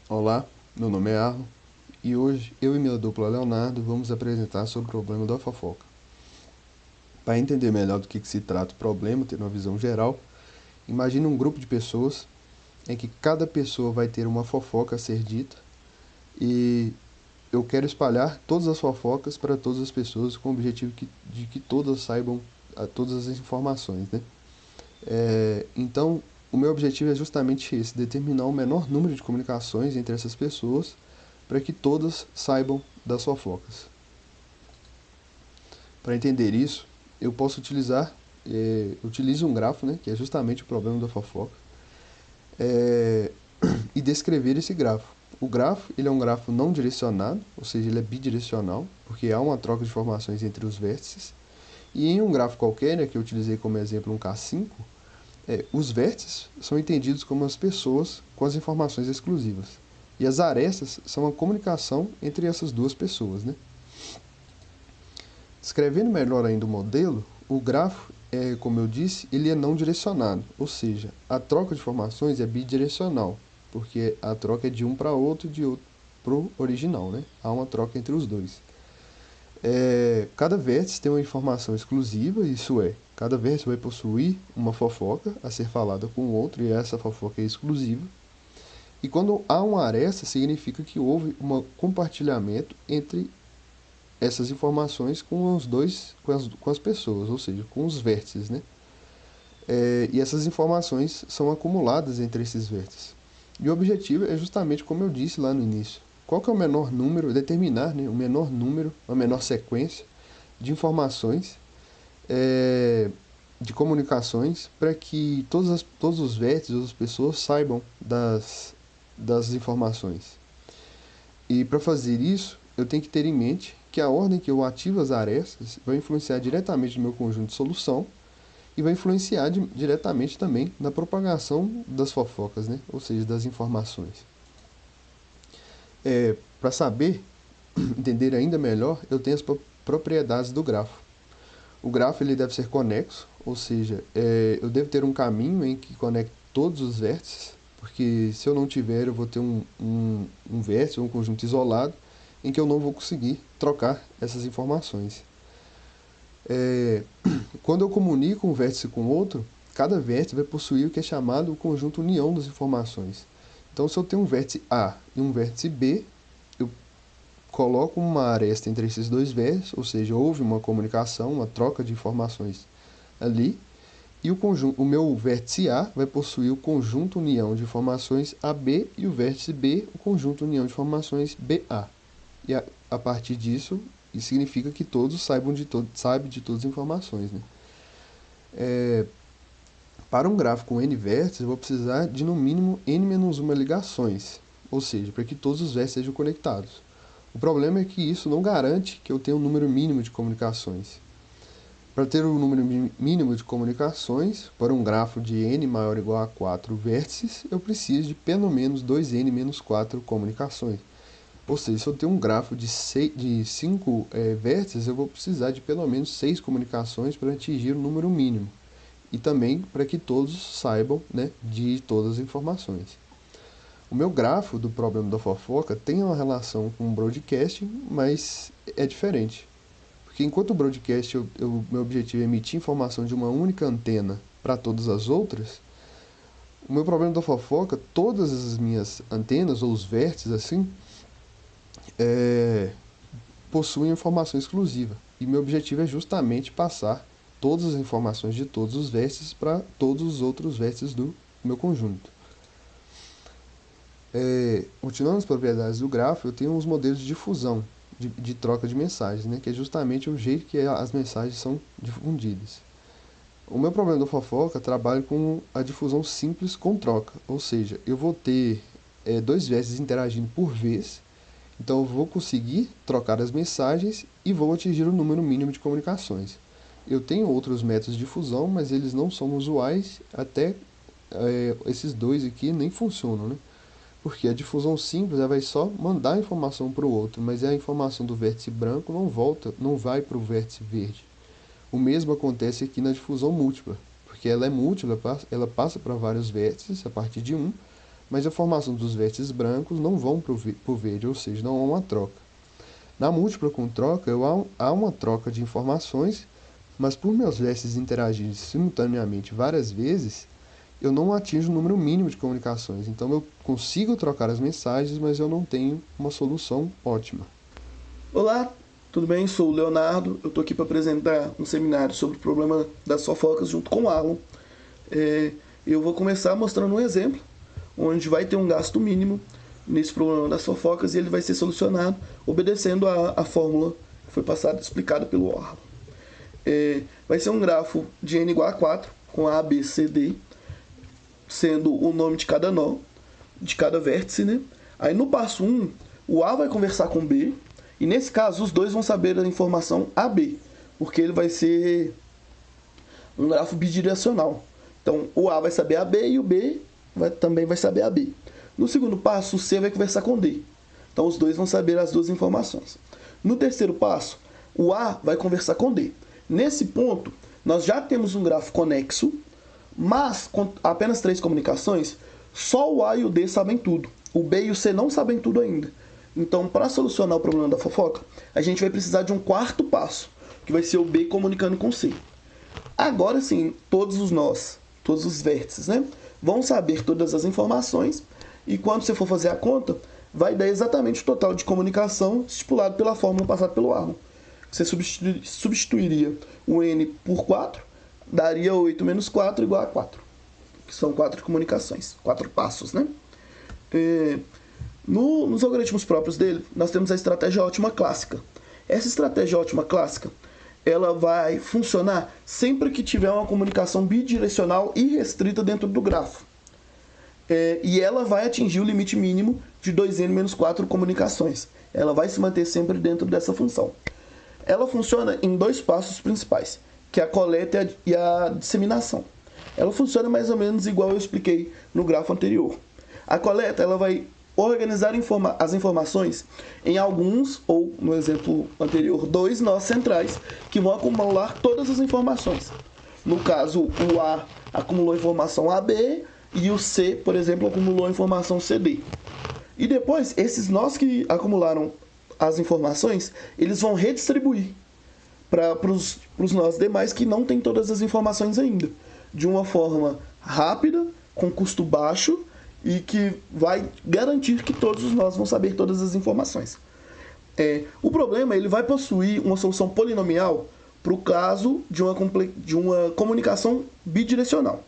Olá, meu nome é Arlo e hoje eu e minha dupla Leonardo vamos apresentar sobre o problema da fofoca. Para entender melhor do que se trata o problema, ter uma visão geral, imagine um grupo de pessoas em que cada pessoa vai ter uma fofoca a ser dita e eu quero espalhar todas as fofocas para todas as pessoas com o objetivo de que todas saibam todas as informações, né? Então, o meu objetivo é justamente esse, determinar o menor número de comunicações entre essas pessoas para que todas saibam das fofocas. Para entender isso, eu posso utilizo um grafo, né, que é justamente o problema da fofoca, é, e descrever esse grafo. O grafo ele é um grafo não direcionado, ou seja, ele é bidirecional, porque há uma troca de informações entre os vértices. E em um grafo qualquer, né, que eu utilizei como exemplo um K5, os vértices são entendidos como as pessoas com as informações exclusivas. E as arestas são a comunicação entre essas duas pessoas, né? Descrevendo melhor ainda o modelo, o grafo, como eu disse, ele é não direcionado, ou seja, a troca de informações é bidirecional, porque a troca é de um para outro, de outro para o original, né? Há uma troca entre os dois. Cada vértice tem uma informação exclusiva, isso é, cada vértice vai possuir uma fofoca a ser falada com o outro, e essa fofoca é exclusiva. E quando há uma aresta, significa que houve um compartilhamento entre essas informações com os dois, com as pessoas, ou seja, com os vértices, né? E essas informações são acumuladas entre esses vértices. E o objetivo é justamente como eu disse lá no início. Qual que é o menor número, determinar, né, o menor número, a menor sequência de informações, é, de comunicações, para que todos os vértices, as pessoas saibam das informações. E para fazer isso, eu tenho que ter em mente que a ordem que eu ativo as arestas vai influenciar diretamente no meu conjunto de solução e vai influenciar diretamente também na propagação das fofocas, né? Ou seja, das informações. Para saber, entender ainda melhor, eu tenho as propriedades do grafo. O grafo ele deve ser conexo, ou seja, eu devo ter um caminho em que conecte todos os vértices, porque se eu não tiver, eu vou ter um vértice, um conjunto isolado, em que eu não vou conseguir trocar essas informações. É, Quando eu comunico um vértice com outro, cada vértice vai possuir o que é chamado o conjunto união das informações. Então, se eu tenho um vértice A e um vértice B, eu coloco uma aresta entre esses dois vértices, ou seja, houve uma comunicação, uma troca de informações ali, e o meu vértice A vai possuir o conjunto união de informações AB e o vértice B, o conjunto união de informações BA. E a partir disso, isso significa que todos sabem de todas as informações, né? Para um gráfico com n vértices, eu vou precisar de no mínimo n-1 ligações, ou seja, para que todos os vértices sejam conectados. O problema é que isso não garante que eu tenha um número mínimo de comunicações. Para ter um número mínimo de comunicações, para um grafo de n maior ou igual a 4 vértices, eu preciso de pelo menos 2n menos 4 comunicações. Ou seja, se eu tenho um grafo de 5 vértices, eu vou precisar de pelo menos 6 comunicações para atingir o número mínimo. E também para que todos saibam, né, de todas as informações. O meu grafo do problema da fofoca tem uma relação com o broadcast, mas é diferente. Porque enquanto o broadcast, meu objetivo é emitir informação de uma única antena para todas as outras, o meu problema da fofoca, todas as minhas antenas, ou os vértices assim, é, possuem informação exclusiva. E meu objetivo é justamente passar todas as informações de todos os vértices para todos os outros vértices do meu conjunto. Continuando as propriedades do grafo, eu tenho os modelos de difusão, de troca de mensagens, né, que é justamente o jeito que as mensagens são difundidas. O meu problema da fofoca trabalha com a difusão simples com troca, ou seja, eu vou ter dois vértices interagindo por vez, então eu vou conseguir trocar as mensagens e vou atingir o número mínimo de comunicações. Eu tenho outros métodos de difusão, mas eles não são usuais, até esses dois aqui nem funcionam, né? Porque a difusão simples ela vai só mandar a informação para o outro, mas a informação do vértice branco não volta, não vai para o vértice verde. O mesmo acontece aqui na difusão múltipla, porque ela é múltipla, ela passa para vários vértices a partir de um, mas a formação dos vértices brancos não vão para o verde, ou seja, não há uma troca. Na múltipla com troca, há uma troca de informações, mas por meus vértices interagirem simultaneamente várias vezes, eu não atinjo o número mínimo de comunicações. Então eu consigo trocar as mensagens, mas eu não tenho uma solução ótima. Olá, tudo bem? Sou o Leonardo. Eu estou aqui para apresentar um seminário sobre o problema das fofocas junto com o Alan. Eu vou começar mostrando um exemplo, onde vai ter um gasto mínimo nesse problema das fofocas e ele vai ser solucionado obedecendo a fórmula que foi passada, explicada pelo Alan. Vai ser um grafo de n igual a 4, com A, B, C, D, sendo o nome de cada nó, de cada vértice, né? Aí no passo 1, o A vai conversar com o B, e nesse caso os dois vão saber a informação AB, porque ele vai ser um grafo bidirecional. Então o A vai saber AB e o B também vai saber AB. No segundo passo, o C vai conversar com o D. Então os dois vão saber as duas informações. No terceiro passo, o A vai conversar com o D. Nesse ponto, nós já temos um grafo conexo, mas com apenas 3 comunicações, só o A e o D sabem tudo. O B e o C não sabem tudo ainda. Então, para solucionar o problema da fofoca, a gente vai precisar de um quarto passo, que vai ser o B comunicando com o C. Agora sim, todos os nós, todos os vértices, né, vão saber todas as informações, e quando você for fazer a conta, vai dar exatamente o total de comunicação estipulado pela fórmula passada pelo Arno. Você substituiria o N por 4, daria 8 menos 4 igual a 4, que são 4 comunicações, 4 passos, né? Nos algoritmos próprios dele, nós temos a estratégia ótima clássica. Essa estratégia ótima clássica, ela vai funcionar sempre que tiver uma comunicação bidirecional e restrita dentro do grafo. E ela vai atingir o limite mínimo de 2n menos 4 comunicações. Ela vai se manter sempre dentro dessa função. Ela funciona em 2 passos principais, que é a coleta e a disseminação. Ela funciona mais ou menos igual eu expliquei no grafo anterior. A coleta, ela vai organizar as informações em alguns, ou no exemplo anterior, 2 nós centrais, que vão acumular todas as informações. No caso, o A acumulou a informação AB e o C, por exemplo, acumulou a informação CD. E depois, esses nós que acumularam as informações, eles vão redistribuir para os nós demais que não têm todas as informações ainda, de uma forma rápida, com custo baixo e que vai garantir que todos os nós vão saber todas as informações. O problema, ele vai possuir uma solução polinomial para o caso de uma comunicação bidirecional.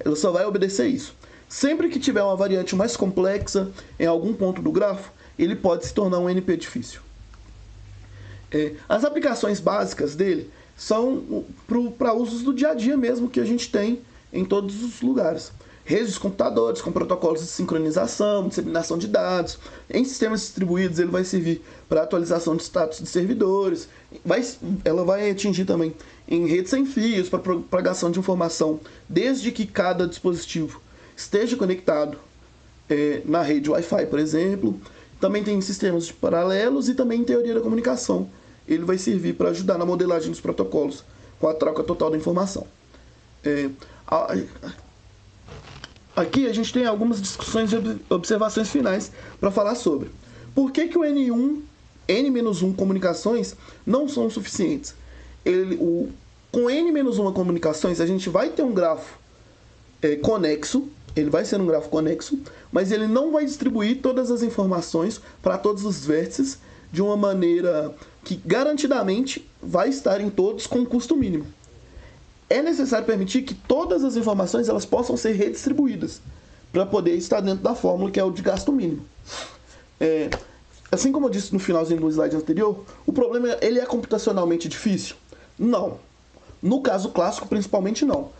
Ela só vai obedecer isso. Sempre que tiver uma variante mais complexa em algum ponto do grafo, ele pode se tornar um NP difícil. As aplicações básicas dele são para usos do dia a dia mesmo, que a gente tem em todos os lugares. Redes de computadores com protocolos de sincronização, disseminação de dados. Em sistemas distribuídos, ele vai servir para atualização de status de servidores. Ela vai atingir também em redes sem fios, para propagação de informação, desde que cada dispositivo esteja conectado na rede Wi-Fi, por exemplo. Também tem sistemas de paralelos e também em teoria da comunicação. Ele vai servir para ajudar na modelagem dos protocolos, com a troca total da informação. Aqui a gente tem algumas discussões e observações finais para falar sobre. Por que o N-1 comunicações não são suficientes? Com N-1 comunicações, a gente vai ter um grafo conexo, ele vai ser um grafo conexo, mas ele não vai distribuir todas as informações para todos os vértices de uma maneira que garantidamente vai estar em todos com custo mínimo. É necessário permitir que todas as informações elas possam ser redistribuídas para poder estar dentro da fórmula que é o de gasto mínimo. Assim como eu disse no finalzinho do slide anterior, o problema ele é computacionalmente difícil? Não. No caso clássico, principalmente não.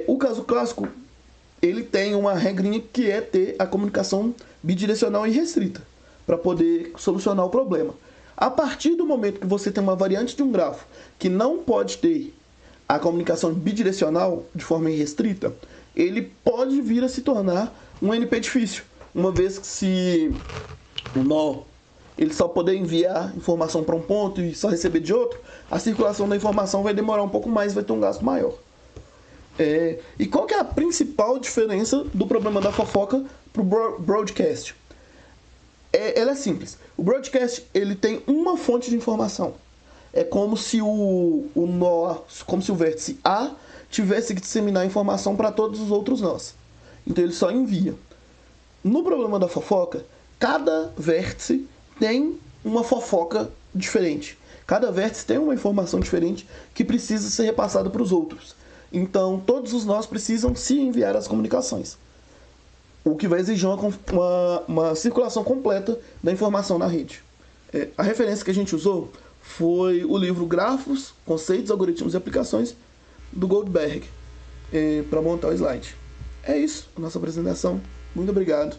O caso clássico ele tem uma regrinha que é ter a comunicação bidirecional e restrita para poder solucionar o problema. A partir do momento que você tem uma variante de um grafo que não pode ter a comunicação bidirecional de forma irrestrita, ele pode vir a se tornar um NP difícil, uma vez que se o nó ele só poder enviar informação para um ponto e só receber de outro, a circulação da informação vai demorar um pouco mais, vai ter um gasto maior. E qual que é a principal diferença do problema da fofoca para o broadcast? Ela é simples. O broadcast ele tem uma fonte de informação. É como se como se o vértice A tivesse que disseminar informação para todos os outros nós. Então ele só envia. No problema da fofoca, cada vértice tem uma fofoca diferente. Cada vértice tem uma informação diferente que precisa ser repassada para os outros. Então, todos os nós precisam se enviar as comunicações. O que vai exigir uma circulação completa da informação na rede. A referência que a gente usou foi o livro Grafos, Conceitos, Algoritmos e Aplicações, do Goldberg, para montar o slide. É isso, a nossa apresentação. Muito obrigado.